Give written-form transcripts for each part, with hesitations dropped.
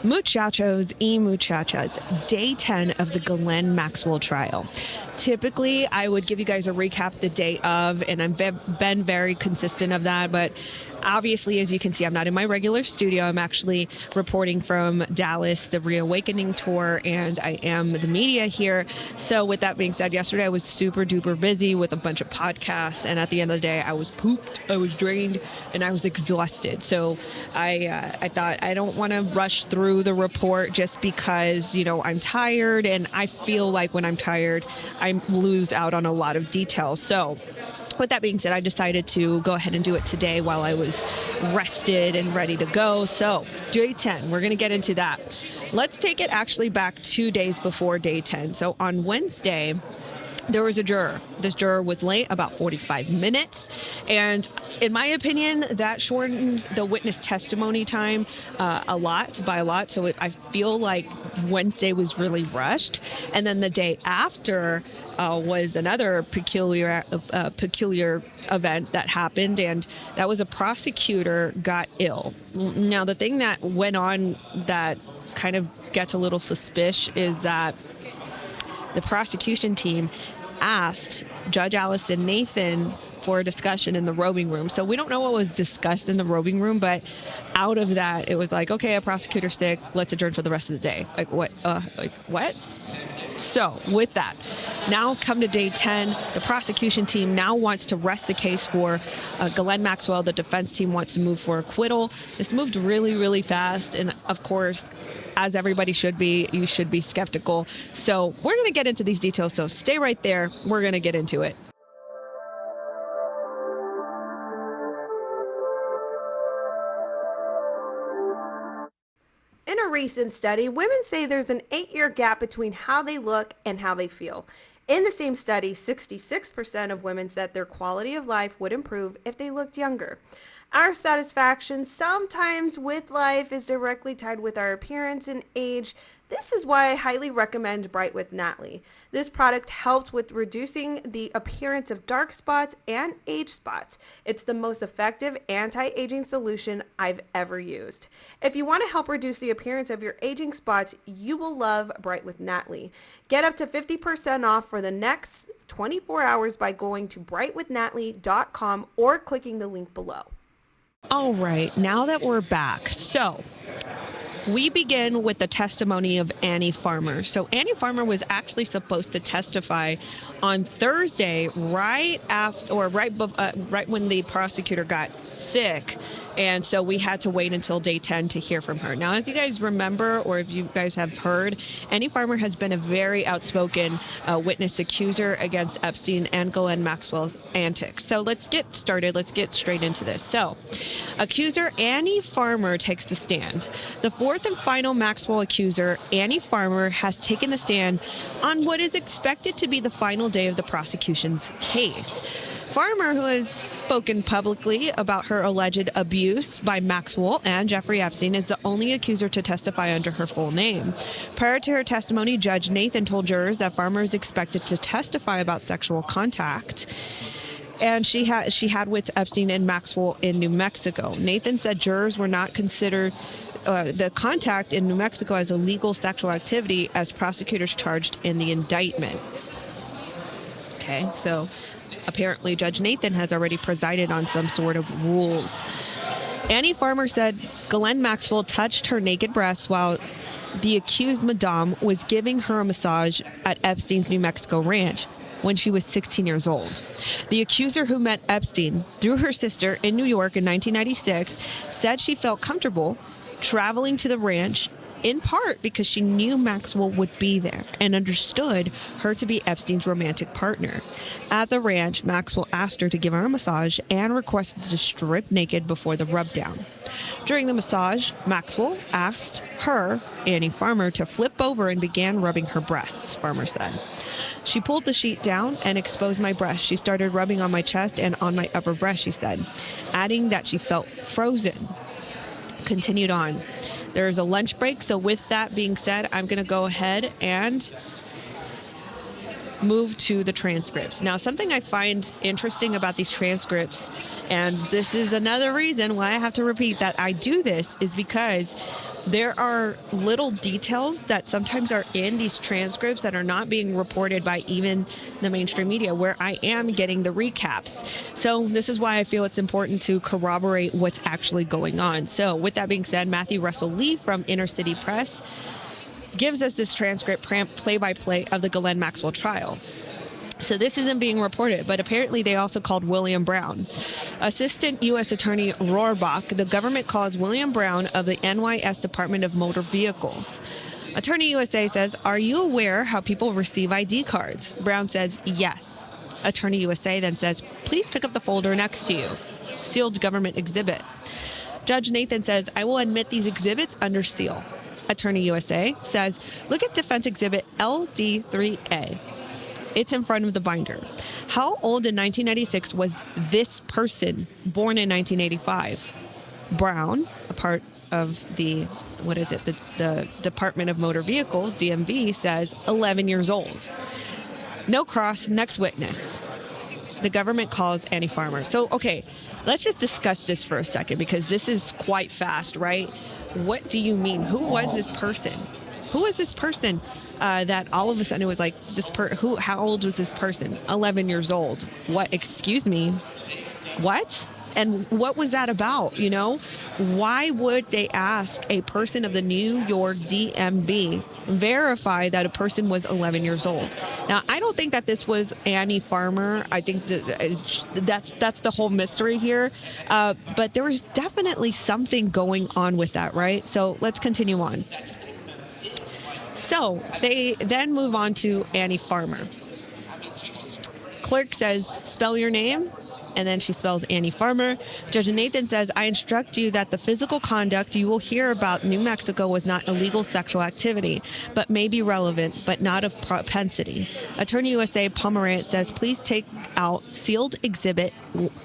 Muchachos y muchachas, day 10 of the Ghislaine Maxwell trial. Typically, I would give you guys a recap the day of, and I've been very consistent of that, but obviously, as you can see, I'm not in my regular studio. I'm actually reporting from Dallas, the 𝘱𝘭𝘦𝘴 tour, and I am the media here. So with that being said, yesterday I was super duper busy with a bunch of podcasts, and at the end of the day, I was pooped, I was drained, and I was exhausted. So I thought I don't want to rush through the report just because, I'm tired, and I feel like when I'm tired, I lose out on a lot of details. So with that being said, I decided to go ahead and do it today while I was rested and ready to go. So day 10, we're going to get into that. Let's take it actually back 2 days before day 10. So on Wednesday, there was a juror. This juror was late about 45 minutes. And in my opinion, that shortens the witness testimony time by a lot. So I feel like Wednesday was really rushed. And then the day after was another peculiar event that happened. And that was a prosecutor got ill. Now, the thing that went on that kind of gets a little suspicious is that the prosecution team asked Judge Allison Nathan for a discussion in the robing room. So we don't know what was discussed in the robing room, but out of that, it was like, okay, a prosecutor's sick, let's adjourn for the rest of the day. Like, what? What? So with that, now come to day 10, the prosecution team now wants to rest the case for Ghislaine Maxwell. The defense team wants to move for acquittal. This moved really, really fast. And of course, as everybody should be, you should be skeptical. So we're going to get into these details. So stay right there. We're going to get into it. In a recent study, women say there's an 8-year gap between how they look and how they feel. In the same study, 66% of women said their quality of life would improve if they looked younger. Our satisfaction sometimes with life is directly tied with our appearance and age. This is why I highly recommend Bright with Natly. This product helps with reducing the appearance of dark spots and age spots. It's the most effective anti-aging solution I've ever used. If you want to help reduce the appearance of your aging spots, you will love Bright with Natly. Get up to 50% off for the next 24 hours by going to brightwithnatly.com or clicking the link below. All right, now that we're back, so we begin with the testimony of Annie Farmer. So Annie Farmer was actually supposed to testify on Thursday, right when the prosecutor got sick. And so we had to wait until day 10 to hear from her. Now, as you guys remember, or if you guys have heard, Annie Farmer has been a very outspoken witness accuser against Epstein and Ghislaine Maxwell's antics. So let's get started. Let's get straight into this. So accuser Annie Farmer takes the stand. The fourth and final Maxwell accuser, Annie Farmer, has taken the stand on what is expected to be the final day of the prosecution's case. Farmer, who has spoken publicly about her alleged abuse by Maxwell and Jeffrey Epstein, is the only accuser to testify under her full name. Prior to her testimony, Judge Nathan told jurors that Farmer is expected to testify about sexual contact and she had with Epstein and Maxwell in New Mexico. Nathan said jurors were not considered the contact in New Mexico as illegal sexual activity as prosecutors charged in the indictment. Okay, so apparently Judge Nathan has already presided on some sort of rules. Annie Farmer said Ghislaine Maxwell touched her naked breasts while the accused madame was giving her a massage at Epstein's New Mexico ranch when she was 16 years old. The accuser, who met Epstein through her sister in New York in 1996, said she felt comfortable traveling to the ranch in part because she knew Maxwell would be there and understood her to be Epstein's romantic partner. At the ranch, Maxwell asked her to give her a massage and requested to strip naked before the rub-down. During the massage, Maxwell asked her, Annie Farmer, to flip over and began rubbing her breasts, Farmer said. She pulled the sheet down and exposed my breasts. She started rubbing on my chest and on my upper breast, she said, adding that she felt frozen. Continued on. There's a lunch break, so with that being said, I'm going to go ahead and move to the transcripts. Now, something I find interesting about these transcripts, and this is another reason why I have to repeat that I do this, is because there are little details that sometimes are in these transcripts that are not being reported by even the mainstream media, where I am getting the recaps. So this is why I feel it's important to corroborate what's actually going on. So with that being said, Matthew Russell Lee from Inner City Press gives us this transcript play-by-play of the Ghislaine Maxwell trial. So this isn't being reported, but apparently they also called William Brown. Assistant U.S. Attorney Rohrbach, the government calls William Brown of the NYS Department of Motor Vehicles. Attorney USA says, "Are you aware how people receive ID cards?" Brown says, "Yes." Attorney USA then says, "Please pick up the folder next to you." Sealed government exhibit. Judge Nathan says, "I will admit these exhibits under seal." Attorney USA says, "Look at defense exhibit LD3A. It's in front of the binder. How old in 1996 was this person born in 1985? Brown, a part of the Department of Motor Vehicles, DMV, says 11 years old. No cross, next witness. The government calls Annie Farmer. So, okay, let's just discuss this for a second, because this is quite fast, right? What do you mean? Who was this person? Who was this person? That all of a sudden it was like how old was this person? 11 years old. What? Excuse me. What? And what was that about? You know, why would they ask a person of the New York DMV verify that a person was 11 years old? Now, I don't think that this was Annie Farmer. I think that's the whole mystery here. But there was definitely something going on with that, right? So let's continue on. So they then move on to Annie Farmer. Clerk says, "Spell your name." And then she spells Annie Farmer. Judge Nathan says, "I instruct you that the physical conduct you will hear about New Mexico was not illegal sexual activity, but may be relevant, but not of propensity." Attorney USA Pomerantz says, "Please take out sealed exhibit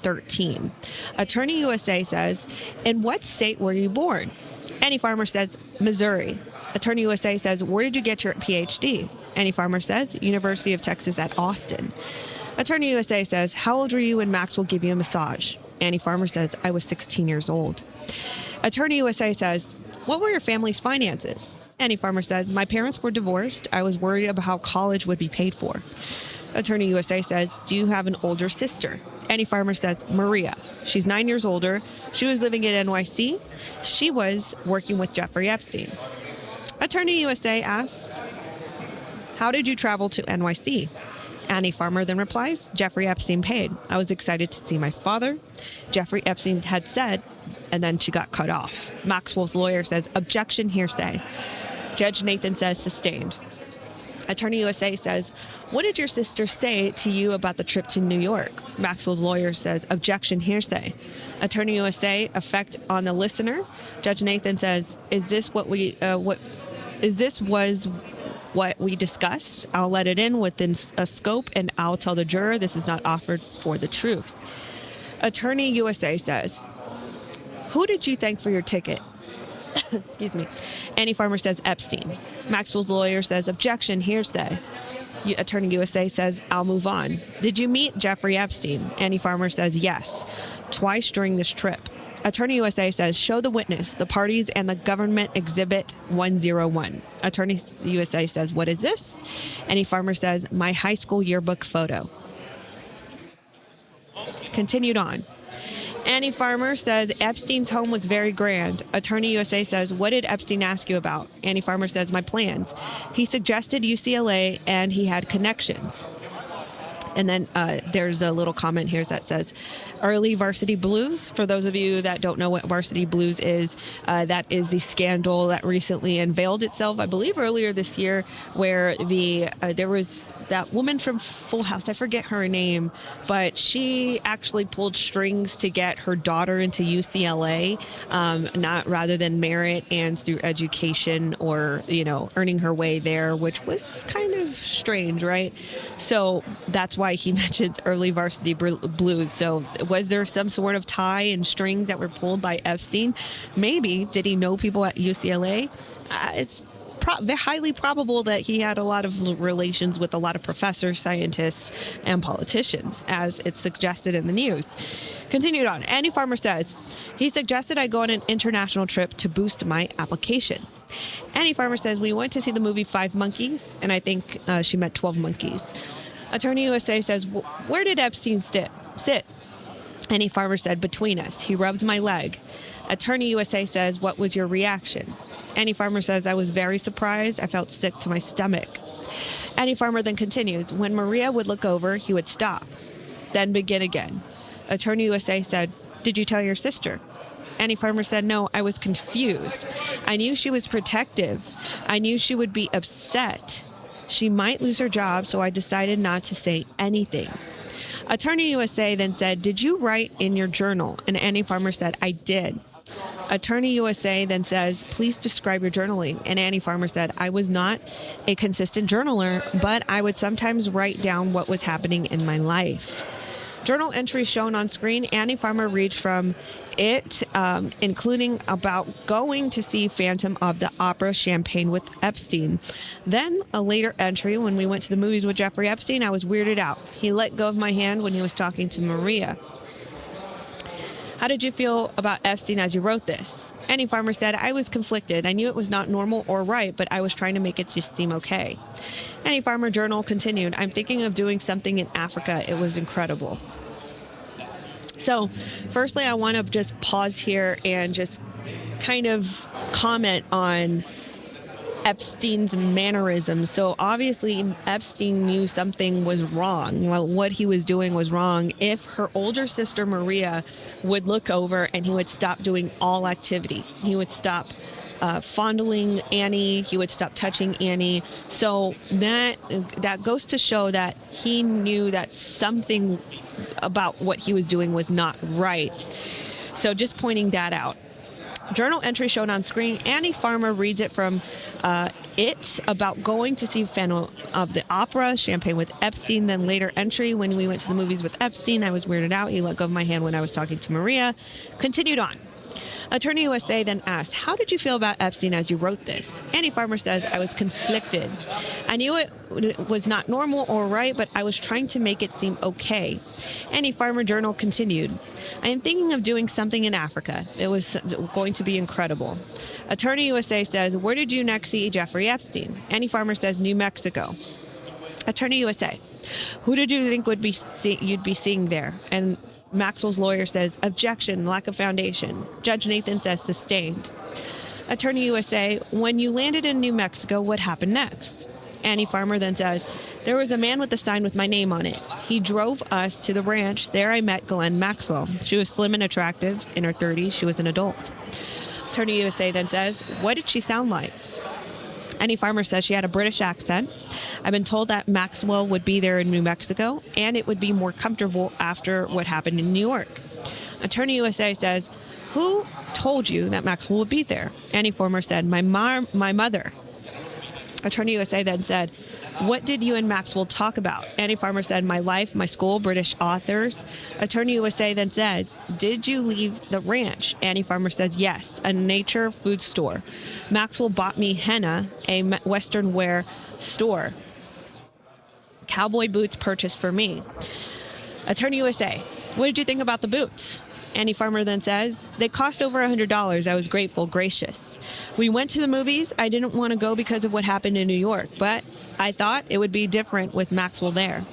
13. Attorney USA says, "In what state were you born?" Annie Farmer says, "Missouri." Attorney USA says, "Where did you get your PhD?" Annie Farmer says, "University of Texas at Austin." Attorney USA says, "How old were you when Maxwell gave you a massage?" Annie Farmer says, "I was 16 years old." Attorney USA says, "What were your family's finances?" Annie Farmer says, "My parents were divorced. I was worried about how college would be paid for." Attorney USA says, "Do you have an older sister?" Annie Farmer says, "Maria. She's 9 years older. She was living in NYC. She was working with Jeffrey Epstein." Attorney USA asks, "How did you travel to NYC?" Annie Farmer then replies, "Jeffrey Epstein paid. I was excited to see my father. Jeffrey Epstein had said," and then she got cut off. Maxwell's lawyer says, "Objection, hearsay." Judge Nathan says, "Sustained." Attorney USA says, "What did your sister say to you about the trip to New York?" Maxwell's lawyer says, "Objection, hearsay." Attorney USA, effect on the listener. Judge Nathan says, "Is this what we discussed? I'll let it in within a scope, and I'll tell the juror this is not offered for the truth." Attorney USA says, "Who did you thank for your ticket?" Excuse me. Annie Farmer says, "Epstein." Maxwell's lawyer says, "Objection, hearsay." Attorney USA says, "I'll move on. Did you meet Jeffrey Epstein?" Annie Farmer says, "Yes, twice during this trip." Attorney USA says, "Show the witness, the parties, and the government exhibit 101. Attorney USA says, "What is this?" Annie Farmer says, "My high school yearbook photo." Continued on. Annie Farmer says, "Epstein's home was very grand." Attorney USA says, "What did Epstein ask you about?" Annie Farmer says, "My plans. He suggested UCLA and he had connections." And then there's a little comment here that says, "Early Varsity Blues." For those of you that don't know what Varsity Blues is, that is the scandal that recently unveiled itself, I believe earlier this year, where there was that woman from Full House, I forget her name, but she actually pulled strings to get her daughter into UCLA, not rather than merit and through education or, earning her way there, which was kind of strange, right? So that's why he mentions Early Varsity Blues. So was there some sort of tie and strings that were pulled by Epstein? Maybe. Did he know people at UCLA? It's highly probable that he had a lot of relations with a lot of professors, scientists, and politicians, as it's suggested in the news. Continued on. Annie Farmer says, he suggested I go on an international trip to boost my application. Annie Farmer says, we went to see the movie 5 Monkeys, and I think she meant 12 Monkeys. Attorney USA says, where did Epstein sit? Annie Farmer said, between us. He rubbed my leg. Attorney USA says, what was your reaction? Annie Farmer says, I was very surprised. I felt sick to my stomach. Annie Farmer then continues, when Maria would look over, he would stop, then begin again. Attorney USA said, did you tell your sister? Annie Farmer said, no, I was confused. I knew she was protective. I knew she would be upset. She might lose her job, so I decided not to say anything. Attorney USA then said, did you write in your journal? And Annie Farmer said, I did. Attorney USA then says, please describe your journaling. And Annie Farmer said, I was not a consistent journaler, but I would sometimes write down what was happening in my life. Journal entries shown on screen, Annie Farmer reads from it, including about going to see Phantom of the Opera Champagne with Epstein. Then a later entry, when we went to the movies with Jeffrey Epstein, I was weirded out. He let go of my hand when he was talking to Maria. How did you feel about Epstein as you wrote this? Annie Farmer said, I was conflicted. I knew it was not normal or right, but I was trying to make it just seem okay. Annie Farmer journal continued, I'm thinking of doing something in Africa. It was incredible. So firstly, I want to just pause here and just kind of comment on Epstein's mannerisms. So obviously Epstein knew something was wrong. Well, what he was doing was wrong. If her older sister Maria would look over and he would stop doing all activity, he would stop fondling Annie, he would stop touching Annie. So that goes to show that he knew that something about what he was doing was not right. So just pointing that out. Journal entry shown on screen. Annie Farmer reads it from it about going to see Phantom of the Opera, Champagne with Epstein. Then later entry, when we went to the movies with Epstein, I was weirded out. He let go of my hand when I was talking to Maria. Continued on. Attorney USA then asked, how did you feel about Epstein as you wrote this? Annie Farmer says, I was conflicted. I knew it was not normal or right, but I was trying to make it seem okay. Annie Farmer journal continued, I am thinking of doing something in Africa. It was going to be incredible. Attorney USA says, where did you next see Jeffrey Epstein? Annie Farmer says, New Mexico. Attorney USA, who did you think you'd be seeing there? And Maxwell's lawyer says, objection, lack of foundation. Judge Nathan says, sustained. Attorney USA, when you landed in New Mexico, what happened next? Annie Farmer then says, there was a man with a sign with my name on it. He drove us to the ranch. There I met Ghislaine Maxwell. She was slim and attractive. In her 30s, she was an adult. Attorney USA then says, what did she sound like? Annie Farmer says she had a British accent. I've been told that Maxwell would be there in New Mexico, and it would be more comfortable after what happened in New York. Attorney USA says, who told you that Maxwell would be there? Annie Farmer said, my mother. Attorney USA then said, what did you and Maxwell talk about? Annie Farmer said, my life, my school, British authors. Attorney USA then says, did you leave the ranch? Annie Farmer says, yes, a nature food store. Maxwell bought me henna, a Western wear store. Cowboy boots purchased for me. Attorney USA, what did you think about the boots? Annie Farmer then says, they cost over $100. I was grateful, gracious. We went to the movies. I didn't want to go because of what happened in New York, but I thought it would be different with Maxwell there.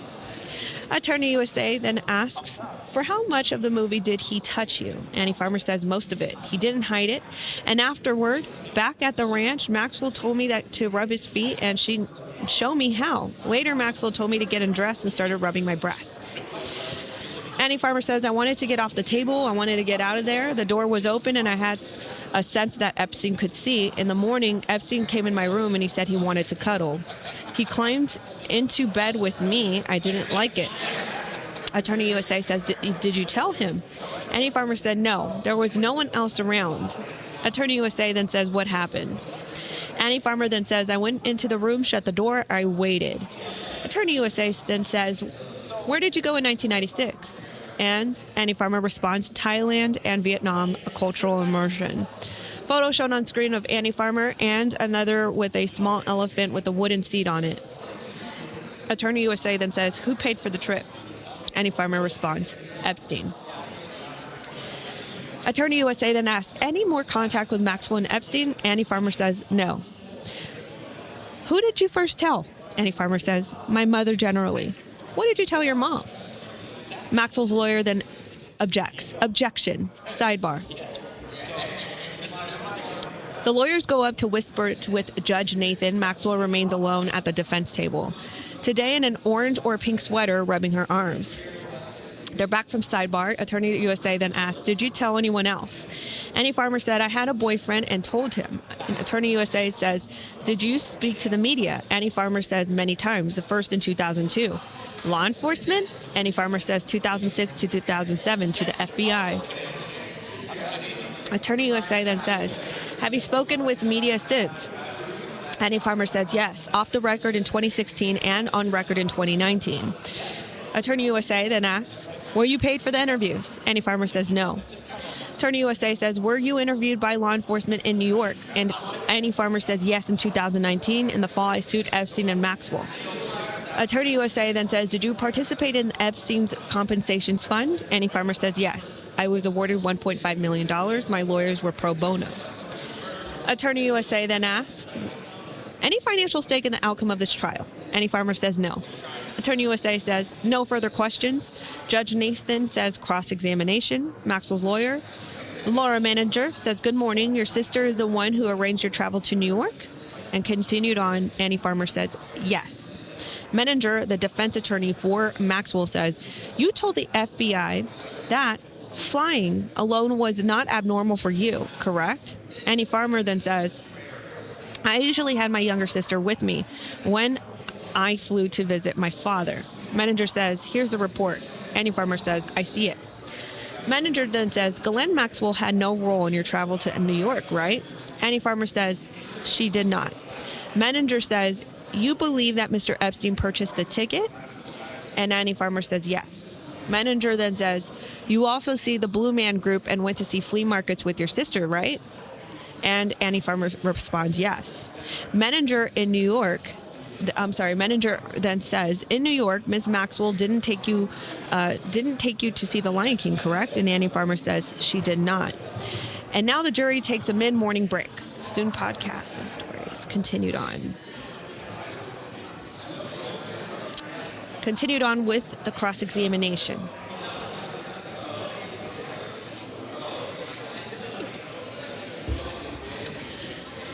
Attorney USA then asks, for how much of the movie did he touch you? Annie Farmer says most of it. He didn't hide it. And afterward, back at the ranch, Maxwell told me that to rub his feet and she'd show me how. Later, Maxwell told me to get undressed and started rubbing my breasts. Annie Farmer says, I wanted to get off the table. I wanted to get out of there. The door was open and I had a sense that Epstein could see. In the morning, Epstein came in my room and he said he wanted to cuddle. He climbed into bed with me. I didn't like it. Attorney USA says, did you tell him? Annie Farmer said, no, there was no one else around. Attorney USA then says, what happened? Annie Farmer then says, I went into the room, shut the door, I waited. Attorney USA then says, where did you go in 1996? And Annie Farmer responds, Thailand and Vietnam, a cultural immersion. Photo shown on screen of Annie Farmer and another with a small elephant with a wooden seat on it. Attorney USA then says, who paid for the trip? Annie Farmer responds, Epstein. Attorney USA then asks, any more contact with Maxwell and Epstein? Annie Farmer says, no. Who did you first tell? Annie Farmer says, my mother generally. What did you tell your mom? Maxwell's lawyer then objects. Objection. Sidebar. The lawyers go up to whisper with Judge Nathan. Maxwell remains alone at the defense table. Today in an orange or pink sweater, rubbing her arms. They're back from sidebar. Attorney USA then asked, did you tell anyone else? Annie Farmer said, I had a boyfriend and told him. Attorney USA says, did you speak to the media? Annie Farmer says, many times, the first in 2002. Law enforcement? Annie Farmer says, 2006 to 2007 to the FBI. Attorney USA then says, have you spoken with media since? Annie Farmer says, yes, off the record in 2016 and on record in 2019. Attorney USA then asks, were you paid for the interviews? Annie Farmer says no. Attorney USA says, were you interviewed by law enforcement in New York? And Annie Farmer says, yes, in 2019. In the fall, I sued Epstein and Maxwell. Attorney USA then says, did you participate in Epstein's compensations fund? Annie Farmer says, yes. I was awarded $1.5 million. My lawyers were pro bono. Attorney USA then asked, any financial stake in the outcome of this trial? Annie Farmer says no. Attorney USA says, no further questions. Judge Nathan says cross-examination. Maxwell's lawyer, Laura Manager, says, good morning. Your sister is the one who arranged your travel to New York? And continued on, Annie Farmer says, yes. Manager, the defense attorney for Maxwell, says, you told the FBI that flying alone was not abnormal for you, correct? Annie Farmer then says, I usually had my younger sister with me when I flew to visit my father. Manager says, here's the report. Annie Farmer says, I see it. Manager then says, Ghislaine Maxwell had no role in your travel to New York, right? Annie Farmer says, she did not. Manager says, you believe that Mr. Epstein purchased the ticket? And Annie Farmer says, yes. Manager then says, you also see the Blue Man Group and went to see flea markets with your sister, right? And Annie Farmer responds, yes. Manager then says, in New York, Ms. Maxwell didn't take you to see The Lion King, correct? And Annie Farmer says she did not. And now the jury takes a mid-morning break. Soon podcast and stories continued on. Continued on with the cross-examination.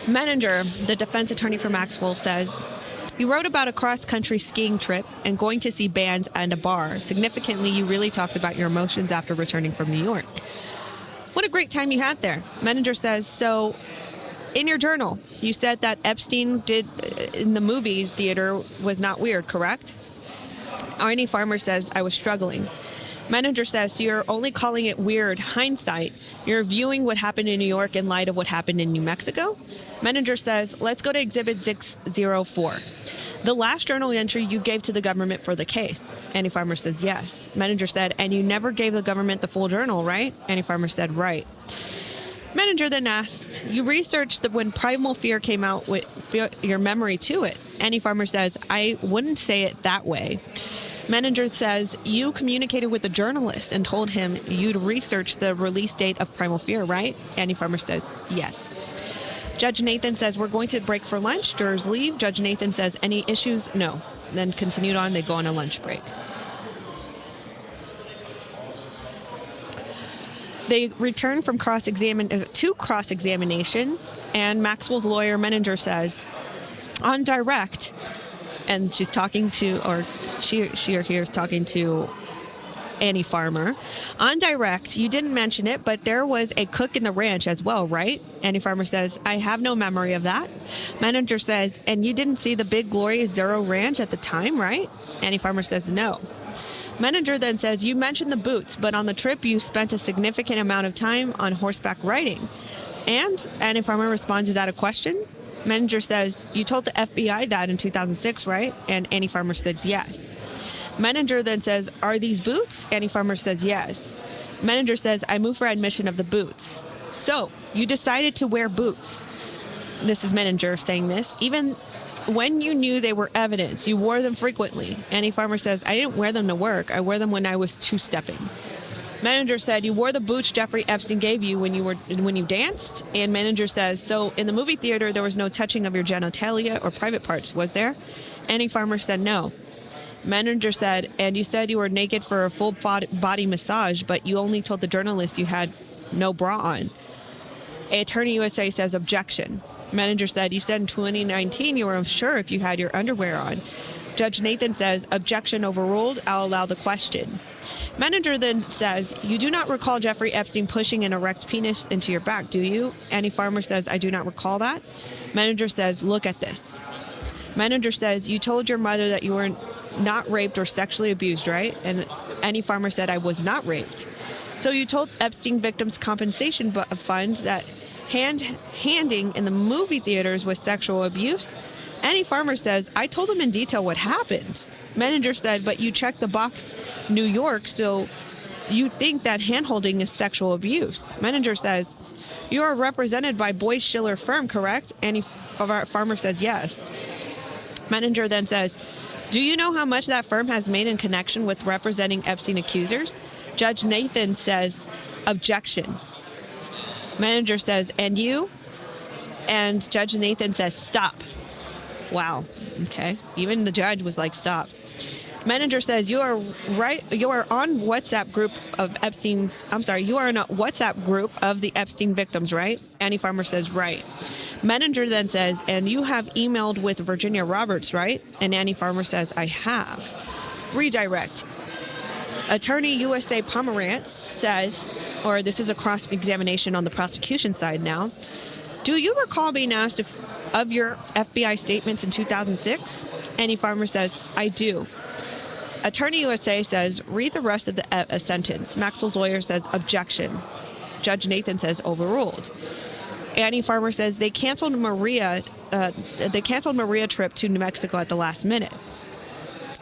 Manager, the defense attorney for Maxwell, says, you wrote about a cross-country skiing trip and going to see bands and a bar. Significantly, you really talked about your emotions after returning from New York. What a great time you had there. Manager says, so in your journal, you said that Epstein did in the movie theater was not weird, correct? Annie Farmer says, I was struggling. Manager says, so you're only calling it weird hindsight. You're viewing what happened in New York in light of what happened in New Mexico? Manager says, let's go to Exhibit 604. The last journal entry you gave to the government for the case. Annie Farmer says, yes. Manager said, and you never gave the government the full journal, right? Annie Farmer said, right. Manager then asked, you researched that when Primal Fear came out with your memory to it. Annie Farmer says, I wouldn't say it that way. Manager says, you communicated with the journalist and told him you'd research the release date of Primal Fear, right? Annie Farmer says, yes. Judge Nathan says, we're going to break for lunch. Jurors leave. Judge Nathan says, any issues? No. Then continued on. They go on a lunch break. They return from cross-examination, and Maxwell's lawyer, Manager, says, on direct, and she's talking to, or she or he is talking to Annie Farmer. On direct, you didn't mention it, but there was a cook in the ranch as well, right? Annie Farmer says, I have no memory of that. Manager says, and you didn't see the big glorious Zero Ranch at the time, right? Annie Farmer says, no. Manager then says, you mentioned the boots, but on the trip you spent a significant amount of time on horseback riding. And Annie Farmer responds, is that a question? Manager says, you told the FBI that in 2006, right? And Annie Farmer says, yes. Manager then says, are these boots? Annie Farmer says, yes. Manager says, I move for admission of the boots. So, You decided to wear boots. This is Menninger saying this. Even when you knew they were evidence, you wore them frequently. Annie Farmer says, I didn't wear them to work. I wore them when I was two-stepping. Menninger said, you wore the boots Jeffrey Epstein gave you when you danced? And Menninger says, so in the movie theater, there was no touching of your genitalia or private parts, was there? Annie Farmer said, no. Menninger said, and you said you were naked for a full body massage, but you only told the journalist you had no bra on. Attorney USA says, objection. Menninger said, you said in 2019 you were unsure if you had your underwear on. Judge Nathan says, objection overruled. I'll allow the question. Menninger then says, you do not recall Jeffrey Epstein pushing an erect penis into your back, do you? Annie Farmer says, I do not recall that. Menninger says, look at this. Menninger says, you told your mother that you were not raped or sexually abused, right? And Annie Farmer said, I was not raped. So you told Epstein Victims Compensation Fund that handing in the movie theaters was sexual abuse? Annie Farmer says, I told them in detail what happened. Menninger said, but you checked the box New York, so you think that handholding is sexual abuse. Menninger says, you are represented by Boyce Schiller firm, correct? Annie Farmer says, yes. Menninger then says, do you know how much that firm has made in connection with representing Epstein accusers? Judge Nathan says, objection. Menninger says, and you? And Judge Nathan says, stop. Wow. Okay. Even the judge was like, stop. Menninger says, you are right. You are on WhatsApp group of Epstein's. I'm sorry. You are in a WhatsApp group of the Epstein victims, right? Annie Farmer says, right. Menninger then says, and you have emailed with Virginia Roberts, right? And Annie Farmer says, I have. Redirect. Attorney USA Pomerantz says, or this is a cross-examination on the prosecution side now, do you recall being asked of your FBI statements in 2006? Annie Farmer says, I do. Attorney USA says, read the rest of the sentence. Maxwell's lawyer says, objection. Judge Nathan says, overruled. Annie Farmer says they canceled Maria trip to New Mexico at the last minute.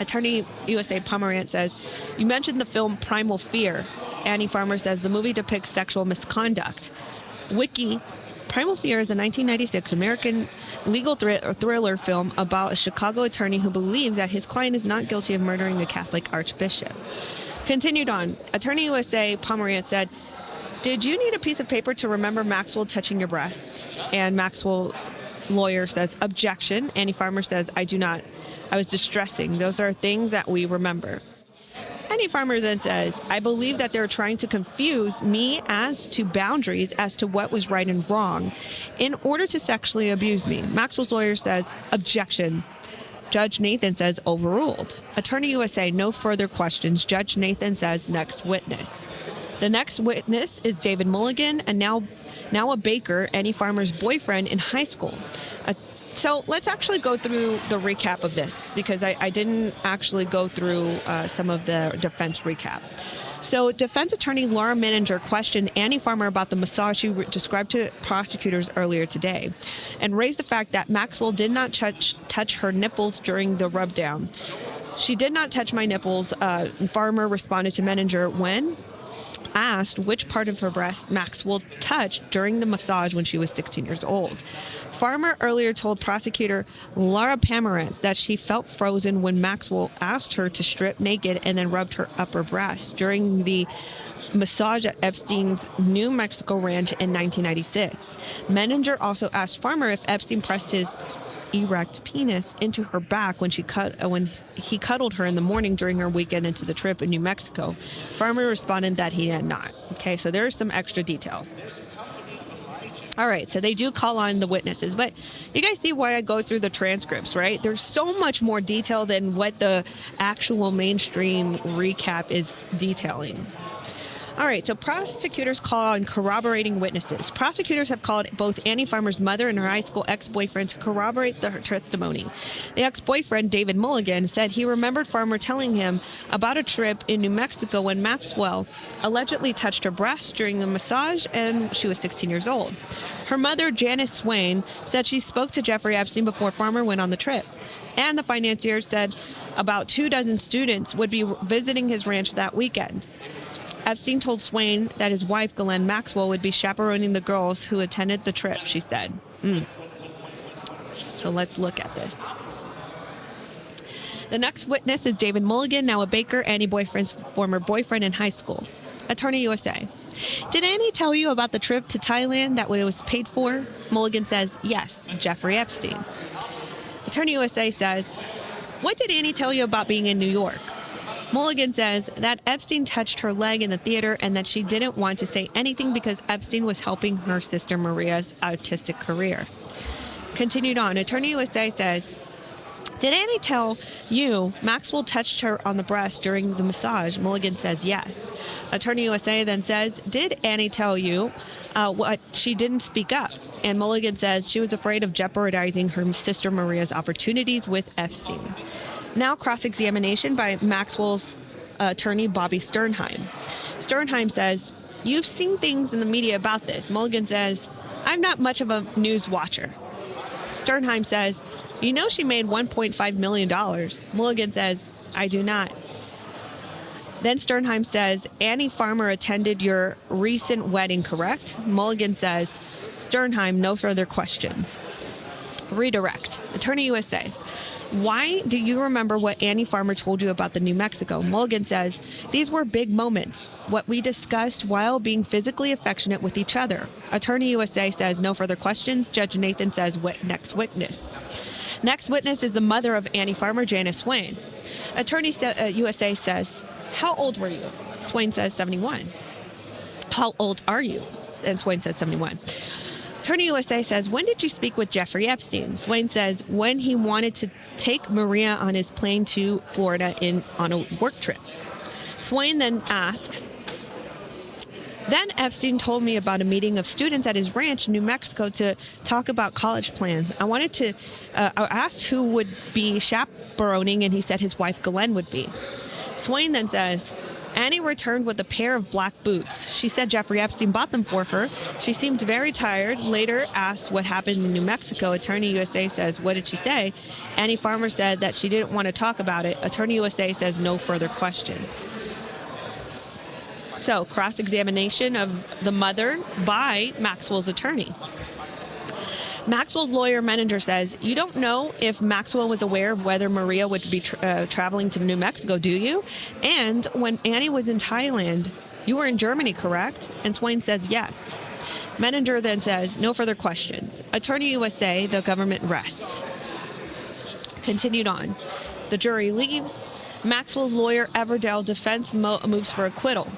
Attorney USA Pomerantz says, you mentioned the film Primal Fear. Annie Farmer says the movie depicts sexual misconduct. Wiki, Primal Fear is a 1996 American legal thriller film about a Chicago attorney who believes that his client is not guilty of murdering a Catholic archbishop. Continued on, Attorney USA Pomerantz said, did you need a piece of paper to remember Maxwell touching your breasts? And Maxwell's lawyer says, objection. Annie Farmer says, I do not. I was distressing. Those are things that we remember. Annie Farmer then says, I believe that they're trying to confuse me as to boundaries as to what was right and wrong in order to sexually abuse me. Maxwell's lawyer says, objection. Judge Nathan says, overruled. Attorney USA, no further questions. Judge Nathan says, next witness. The next witness is David Mulligan, and now a baker, Annie Farmer's boyfriend in high school. So let's actually go through the recap of this, because I didn't actually go through some of the defense recap. So defense attorney Laura Menninger questioned Annie Farmer about the massage she described to prosecutors earlier today and raised the fact that Maxwell did not touch her nipples during the rub down. She did not touch my nipples, Farmer responded to Menninger when asked which part of her breasts Maxwell touched during the massage when she was 16 years old. Farmer earlier told prosecutor Laura Pomerantz that she felt frozen when Maxwell asked her to strip naked and then rubbed her upper breast during the massage at Epstein's New Mexico ranch in 1996. Menninger also asked Farmer if Epstein pressed his erect penis into her back when he cuddled her in the morning during her weekend into the trip in New Mexico. Farmer responded that he had not. Okay, so there's some extra detail. All right, so they do call on the witnesses, but you guys see why I go through the transcripts, right? There's so much more detail than what the actual mainstream recap is detailing. All right, so prosecutors call on corroborating witnesses. Prosecutors have called both Annie Farmer's mother and her high school ex-boyfriend to corroborate her testimony. The ex-boyfriend, David Mulligan, said he remembered Farmer telling him about a trip in New Mexico when Maxwell allegedly touched her breast during the massage and she was 16 years old. Her mother, Janice Swain, said she spoke to Jeffrey Epstein before Farmer went on the trip. And the financier said about 24 students would be visiting his ranch that weekend. Epstein told Swain that his wife, Ghislaine Maxwell, would be chaperoning the girls who attended the trip, she said. So let's look at this. The next witness is David Mulligan, now a baker, Annie boyfriend's former boyfriend in high school. Attorney USA. Did Annie tell you about the trip to Thailand that it was paid for? Mulligan says, yes, Jeffrey Epstein. Attorney USA says, what did Annie tell you about being in New York? Mulligan says that Epstein touched her leg in the theater and that she didn't want to say anything because Epstein was helping her sister Maria's artistic career. Continued on, Attorney USA says, did Annie tell you Maxwell touched her on the breast during the massage? Mulligan says yes. Attorney USA then says, did Annie tell you what she didn't speak up? And Mulligan says she was afraid of jeopardizing her sister Maria's opportunities with Epstein. Now cross-examination by Maxwell's attorney, Bobby Sternheim. Sternheim says, you've seen things in the media about this. Mulligan says, I'm not much of a news watcher. Sternheim says, you know she made $1.5 million. Mulligan says, I do not. Then Sternheim says, Annie Farmer attended your recent wedding, correct? Mulligan says, Sternheim, no further questions. Redirect. Attorney USA. Why do you remember what Annie Farmer told you about the New Mexico? Mulligan says, these were big moments, what we discussed while being physically affectionate with each other. Attorney USA says, no further questions. Judge Nathan says, next witness. Next witness is the mother of Annie Farmer, Janice Swain. Attorney USA says, how old were you? Swain says 71. How old are you? And Swain says 71. Attorney USA says, when did you speak with Jeffrey Epstein? Swain says, when he wanted to take Maria on his plane to Florida on a work trip. Swain then asks, then Epstein told me about a meeting of students at his ranch in New Mexico to talk about college plans. I asked who would be chaperoning, and he said his wife Ghislaine would be. Swain then says, Annie returned with a pair of black boots. She said Jeffrey Epstein bought them for her. She seemed very tired. Later asked what happened in New Mexico. Attorney USA says, what did she say? Annie Farmer said that she didn't want to talk about it. Attorney USA says no further questions. So, cross-examination of the mother by Maxwell's attorney. Maxwell's lawyer, Menninger, says, you don't know if Maxwell was aware of whether Maria would be traveling to New Mexico, do you? And when Annie was in Thailand, you were in Germany, correct? And Swain says yes. Menninger then says, no further questions. Attorney USA, the government rests. Continued on. The jury leaves. Maxwell's lawyer, 𝘱𝘱𝘍𝑒𝑑𝑒, defense moves for acquittal.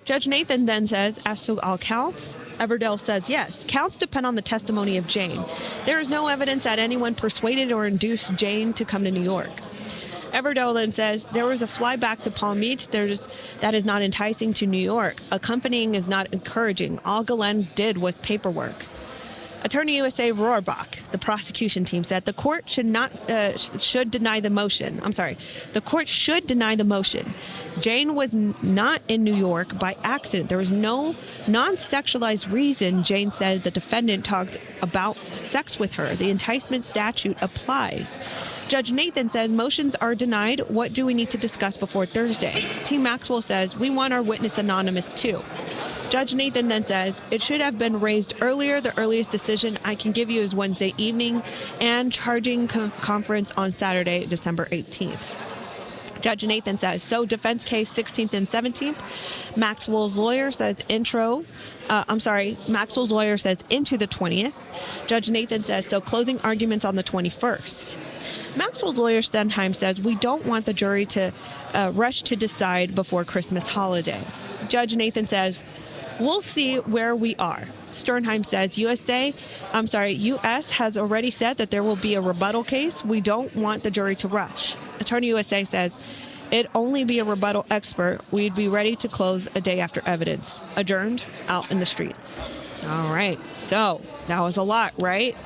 Judge Nathan then says, as to all counts, 𝘱𝘱𝑑𝑒 says yes. Counts depend on the testimony of Jane. There is no evidence that anyone persuaded or induced Jane to come to New York. 𝘱𝘱𝑑𝑒 then says, there was a fly back to Palm Beach. That is not enticing to New York. Accompanying is not encouraging. All Ghislaine did was paperwork. Attorney USA Rohrbach, the prosecution team, said the court should deny the motion. The court should deny the motion. Jane was not in New York by accident. There was no non-sexualized reason Jane said the defendant talked about sex with her. The enticement statute applies. Judge Nathan says motions are denied. What do we need to discuss before Thursday? Team Maxwell says we want our witness anonymous too. Judge Nathan then says, it should have been raised earlier. The earliest decision I can give you is Wednesday evening and charging conference on Saturday, December 18th. Judge Nathan says, so defense case 16th and 17th. Maxwell's lawyer says Maxwell's lawyer says into the 20th. Judge Nathan says, so closing arguments on the 21st. Maxwell's lawyer, Sternheim, says, we don't want the jury to rush to decide before Christmas holiday. Judge Nathan says, we'll see where we are. Sternheim says, U.S. has already said that there will be a rebuttal case. We don't want the jury to rush. Attorney USA says, it'd only be a rebuttal expert. We'd be ready to close a day after evidence. Adjourned, out in the streets. All right, so that was a lot, right?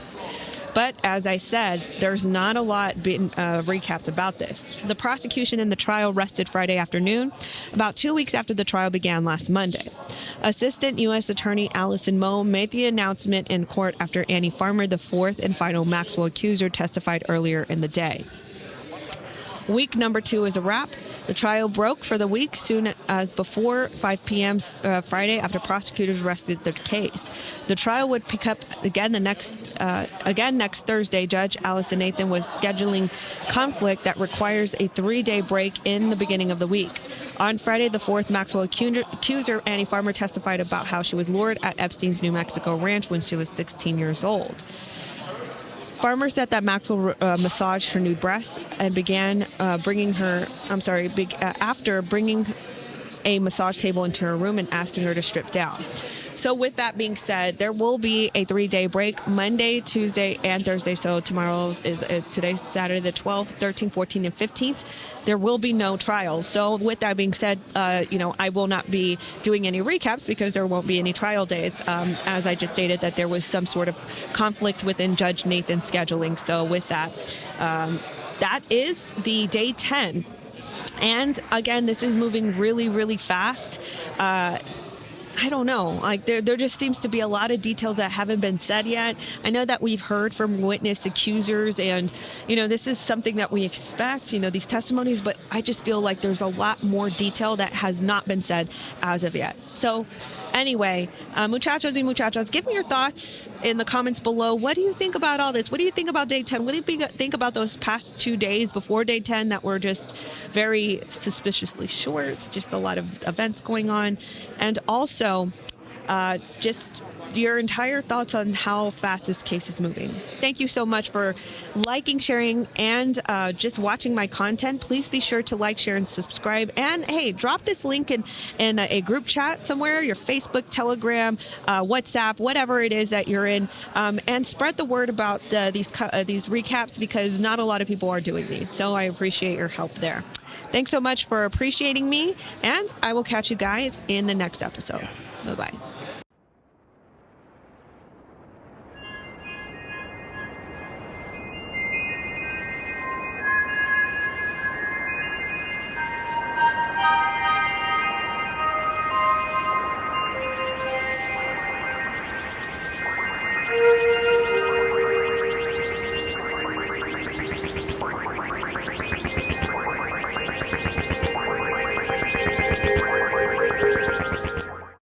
But as I said, there's not a lot being recapped about this. The prosecution in the trial rested Friday afternoon, about 2 weeks after the trial began last Monday. Assistant U.S. Attorney Allison Moe made the announcement in court after Annie Farmer, the fourth and final Maxwell accuser, testified earlier in the day. Week number 2 is a wrap. The trial broke for the week soon as before 5 p.m. Friday after prosecutors rested their case. The trial would pick up again next Thursday. Judge Allison Nathan was scheduling conflict that requires a 3-day break in the beginning of the week. On Friday the 4th, Maxwell accuser Annie Farmer testified about how she was lured at Epstein's New Mexico ranch when she was 16 years old. Farmer said that Maxwell massaged her nude breasts and began after bringing a massage table into her room and asking her to strip down. So with that being said, there will be a 3-day break, Monday, Tuesday, and Thursday. So today's Saturday the 12th, 13th, 14th, and 15th. There will be no trial. So with that being said, I will not be doing any recaps because there won't be any trial days. As I just stated, that there was some sort of conflict within Judge Nathan's scheduling. So with that, that is the day 10. And again, this is moving really, really fast. I don't know. Like there just seems to be a lot of details that haven't been said yet. I know that we've heard from witness accusers, and this is something that we expect. These testimonies, but I just feel like there's a lot more detail that has not been said as of yet. So, anyway, muchachos y muchachas, give me your thoughts in the comments below. What do you think about all this? What do you think about day 10? What do you think about those past 2 days before day 10 that were just very suspiciously short? Just a lot of events going on, and also just your entire thoughts on how fast this case is moving. Thank you so much for liking, sharing, and just watching my content. Please be sure to like, share, and subscribe. And hey, drop this link in a group chat somewhere, your Facebook, Telegram, WhatsApp, whatever it is that you're in, and spread the word about these recaps, because not a lot of people are doing these. So I appreciate your help there. Thanks so much for appreciating me, and I will catch you guys in the next episode. Bye-bye.